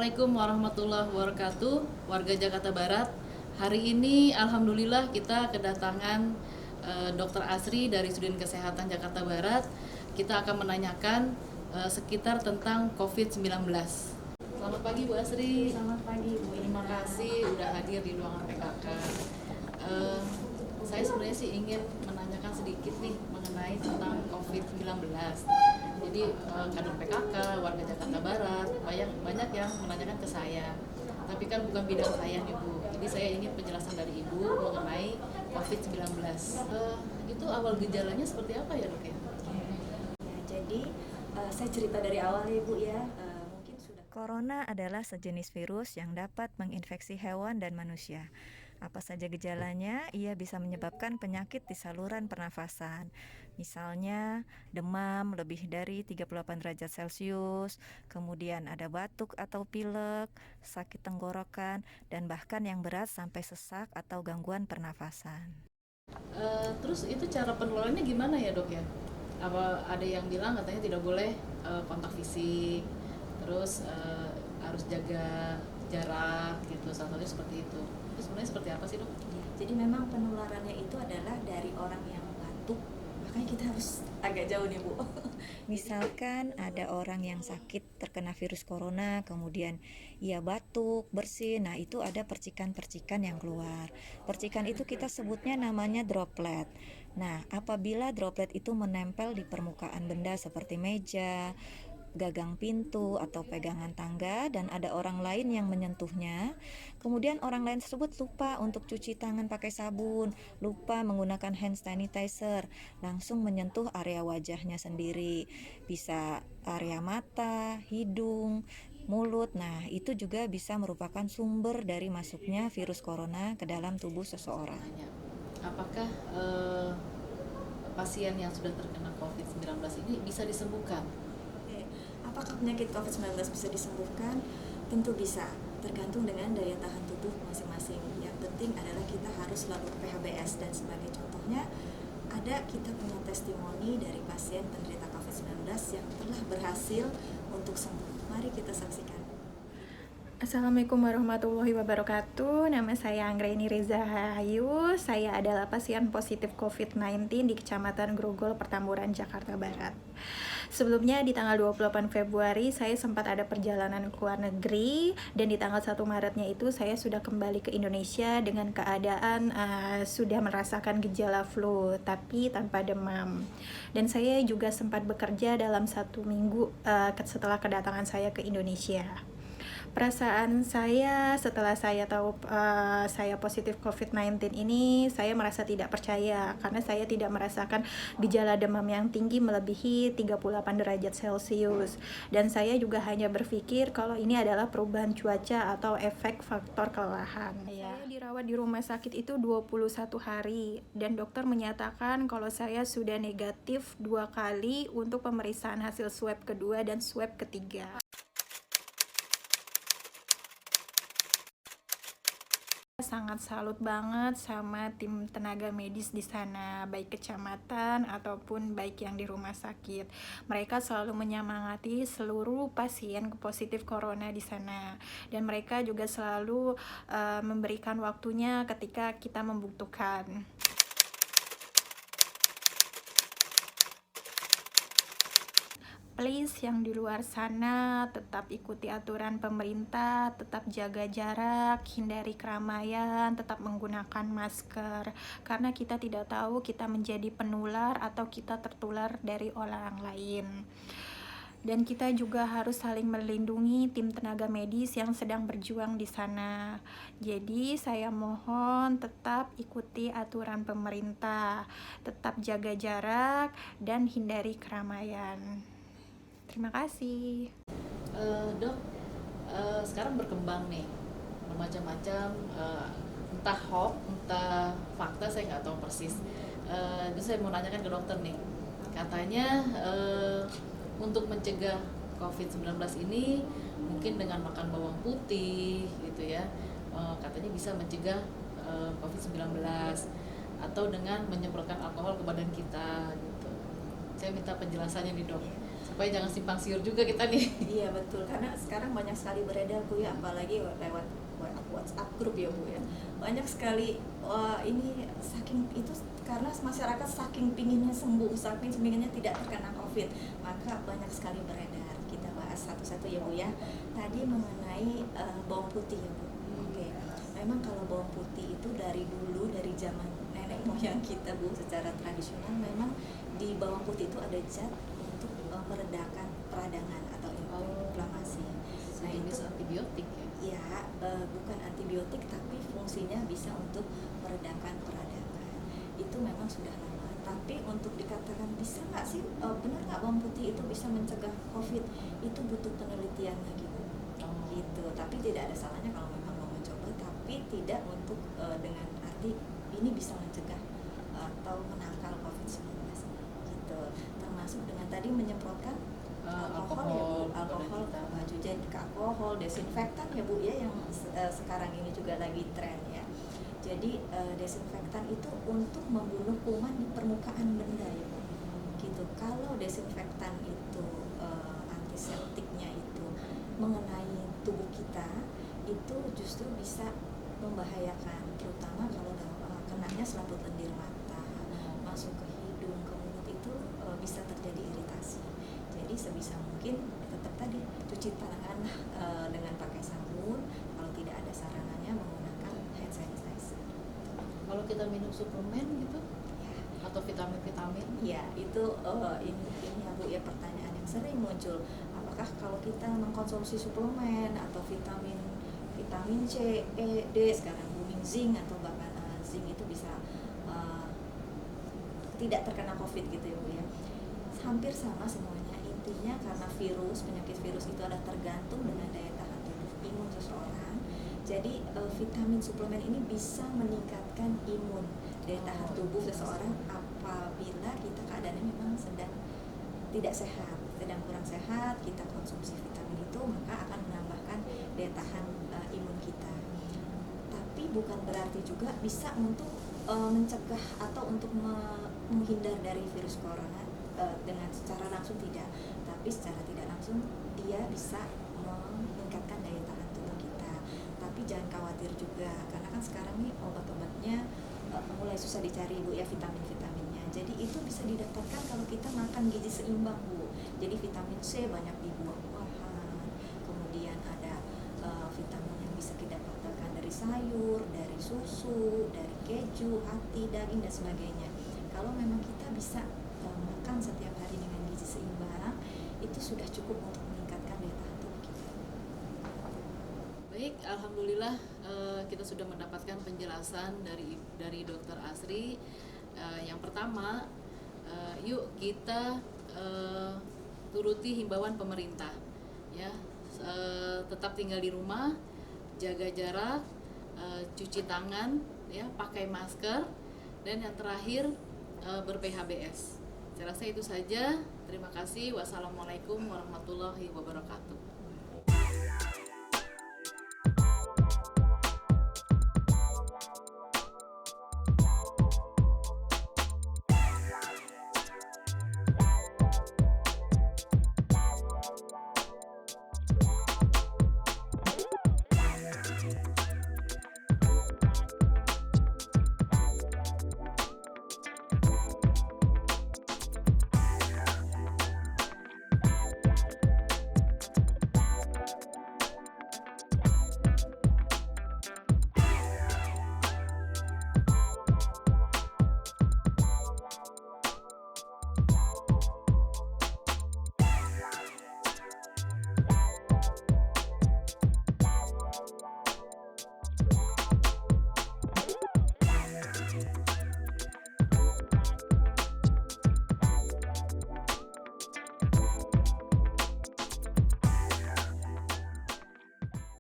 Assalamualaikum warahmatullahi wabarakatuh, warga Jakarta Barat. Hari ini alhamdulillah kita kedatangan Dr. Asri dari Sudin Kesehatan Jakarta Barat. Kita akan menanyakan sekitar tentang COVID-19. Selamat pagi Bu Asri. Selamat pagi Bu. Terima kasih udah hadir di ruangan PKK. Saya sebenarnya sih ingin menanyakan sedikit nih mengenai tentang COVID-19. Jadi kader PKK, warga Jakarta Barat, banyak yang menanyakan ke saya. Tapi kan bukan bidang saya nih Bu. Jadi saya ingin penjelasan dari Ibu mengenai COVID-19. Itu awal gejalanya seperti apa ya Dok ya? Jadi saya cerita dari awal ya Bu ya. Mungkin sudah. Corona adalah sejenis virus yang dapat menginfeksi hewan dan manusia. Apa saja gejalanya? Ia bisa menyebabkan penyakit di saluran pernafasan. Misalnya, demam lebih dari 38 derajat Celcius, kemudian ada batuk atau pilek, sakit tenggorokan, dan bahkan yang berat sampai sesak atau gangguan pernafasan. Terus itu cara penularannya gimana ya Dok ya? Apa ada yang bilang katanya tidak boleh kontak fisik, terus harus jaga jarak gitu, salah satunya seperti itu. Itu sebenarnya seperti apa sih Dok? Ya, jadi memang penularannya itu adalah dari orang yang batuk. Makanya kita harus agak jauh nih Bu. Misalkan ada orang yang sakit terkena virus corona, kemudian ia batuk, bersin, nah itu ada percikan-percikan yang keluar. Percikan itu kita sebutnya namanya droplet. Nah, apabila droplet itu menempel di permukaan benda seperti meja, gagang pintu atau pegangan tangga dan ada orang lain yang menyentuhnya, kemudian orang lain tersebut lupa untuk cuci tangan pakai sabun, lupa menggunakan hand sanitizer, langsung menyentuh area wajahnya sendiri, bisa area mata, hidung, mulut. Nah, itu juga bisa merupakan sumber dari masuknya virus corona ke dalam tubuh seseorang. Apakah pasien yang sudah terkena COVID-19 ini bisa disembuhkan? Apakah penyakit COVID-19 bisa disembuhkan? Tentu bisa, tergantung dengan daya tahan tubuh masing-masing. Yang penting adalah kita harus selalu PHBS, dan sebagai contohnya kita punya testimoni dari pasien penderita COVID-19 yang telah berhasil untuk sembuh. Mari kita saksikan. Assalamualaikum warahmatullahi wabarakatuh. Nama saya Anggraini Reza Hayu. Saya adalah pasien positif COVID-19 di Kecamatan Grogol, Petamburan, Jakarta Barat. Sebelumnya di tanggal 28 Februari saya sempat ada perjalanan ke luar negeri, dan di tanggal 1 Maretnya itu saya sudah kembali ke Indonesia dengan keadaan sudah merasakan gejala flu tapi tanpa demam. Dan saya juga sempat bekerja dalam 1 minggu setelah kedatangan saya ke Indonesia. Perasaan saya setelah saya tahu saya positif COVID-19 ini, saya merasa tidak percaya karena saya tidak merasakan gejala demam yang tinggi melebihi 38 derajat Celcius. Dan saya juga hanya berpikir kalau ini adalah perubahan cuaca atau efek faktor kelelahan. Saya dirawat di rumah sakit itu 21 hari dan dokter menyatakan kalau saya sudah negatif 2 kali untuk pemeriksaan hasil swab kedua dan swab ketiga. Sangat salut banget sama tim tenaga medis di sana, baik kecamatan ataupun baik yang di rumah sakit. Mereka selalu menyemangati seluruh pasien positif corona di sana, dan mereka juga selalu memberikan waktunya ketika kita membutuhkan. Please yang di luar sana tetap ikuti aturan pemerintah, tetap jaga jarak, hindari keramaian, tetap menggunakan masker karena kita tidak tahu kita menjadi penular atau kita tertular dari orang lain. Dan kita juga harus saling melindungi tim tenaga medis yang sedang berjuang di sana. Jadi saya mohon tetap ikuti aturan pemerintah, tetap jaga jarak dan hindari keramaian. Terima kasih. Dok, sekarang berkembang nih bermacam-macam, entah hoax, entah fakta, saya nggak tahu persis. Jadi saya mau nanyakan ke dokter nih, katanya untuk mencegah COVID-19 ini mungkin dengan makan bawang putih gitu ya, katanya bisa mencegah COVID-19 atau dengan menyemprotkan alkohol ke badan kita gitu. Saya minta penjelasannya nih dok, supaya jangan simpang siur juga kita nih. Iya betul, karena sekarang banyak sekali beredar Bu ya, apalagi lewat WhatsApp grup ya Bu ya. Banyak sekali, wah ini saking itu, karena masyarakat saking pinginnya sembuh, saking pinginnya tidak terkena COVID, maka banyak sekali beredar. Kita bahas satu-satu ya Bu ya. Tadi mengenai bawang putih ya Bu. Oke, memang kalau bawang putih itu dari dulu, dari zaman nenek moyang kita Bu, secara tradisional memang di bawang putih itu ada zat untuk meredakan peradangan atau inflamasi. Nah itu Jenis antibiotik ya. ya bukan antibiotik tapi fungsinya bisa untuk meredakan peradangan. Itu memang sudah lama. Tapi untuk dikatakan bisa nggak sih, benar nggak bawang putih itu bisa mencegah COVID? Itu butuh penelitian lagi Bu. Gitu. Tapi tidak ada salahnya kalau memang mau mencoba, tapi tidak untuk dengan arti ini bisa mencegah atau menangkal COVID-19 gitu. Termasuk dengan tadi menyemprotkan alkohol ya Bu, alkohol ke baju, jadi ke alkohol, desinfektan ya Bu ya, yang sekarang ini juga lagi tren ya. Jadi desinfektan itu untuk membunuh kuman di permukaan benda ya Bu. Gitu. Kalau desinfektan itu antiseptiknya itu mengenai tubuh kita, itu justru bisa membahayakan, terutama kalau kenanya selaput lendir mata, masuk ke hidung, ke mulut, itu bisa terjadi iritasi. Jadi sebisa mungkin tetap tadi cuci tangan dengan pakai sabun, kalau tidak ada sarananya menggunakan hand sanitizer. Kalau kita minum suplemen gitu Ya, atau vitamin-vitamin, ya itu ini ya Bu ya, pertanyaan yang sering muncul. Apakah kalau kita mengkonsumsi suplemen atau vitamin C, E, D, sekarang booming zinc atau bahkan zinc itu bisa tidak terkena COVID gitu ya Bu ya. Hampir sama semuanya, intinya karena penyakit virus itu adalah tergantung dengan daya tahan tubuh imun seseorang. Jadi vitamin suplemen ini bisa meningkatkan imun, daya tahan tubuh seseorang apabila kita keadaannya memang sedang tidak sehat, sedang kurang sehat, kita konsumsi vitamin itu maka akan menambahkan daya tahan imun kita. Tapi bukan berarti juga bisa untuk mencegah atau untuk menghindar dari virus corona dengan secara langsung tidak, tapi secara tidak langsung dia bisa meningkatkan daya tahan tubuh kita. Tapi jangan khawatir juga, karena kan sekarang nih obat-obatnya mulai susah dicari Bu ya, vitaminnya. Jadi itu bisa didapatkan kalau kita makan gizi seimbang Bu. Jadi vitamin C banyak di buah-buahan, kemudian ada vitamin yang bisa kita dapatkan dari sayur, dari susu, dari keju, hati, daging dan sebagainya. Kalau memang kita bisa makan setiap hari dengan gizi seimbang, itu sudah cukup untuk meningkatkan daya tahan tubuh kita. baik, alhamdulillah kita sudah mendapatkan penjelasan dari Dokter Asri. Yang pertama, yuk kita turuti himbauan pemerintah, ya, tetap tinggal di rumah, jaga jarak, cuci tangan, ya, pakai masker, dan yang terakhir ber-PHBS. Saya rasa itu saja. Terima kasih. Wassalamualaikum warahmatullahi wabarakatuh.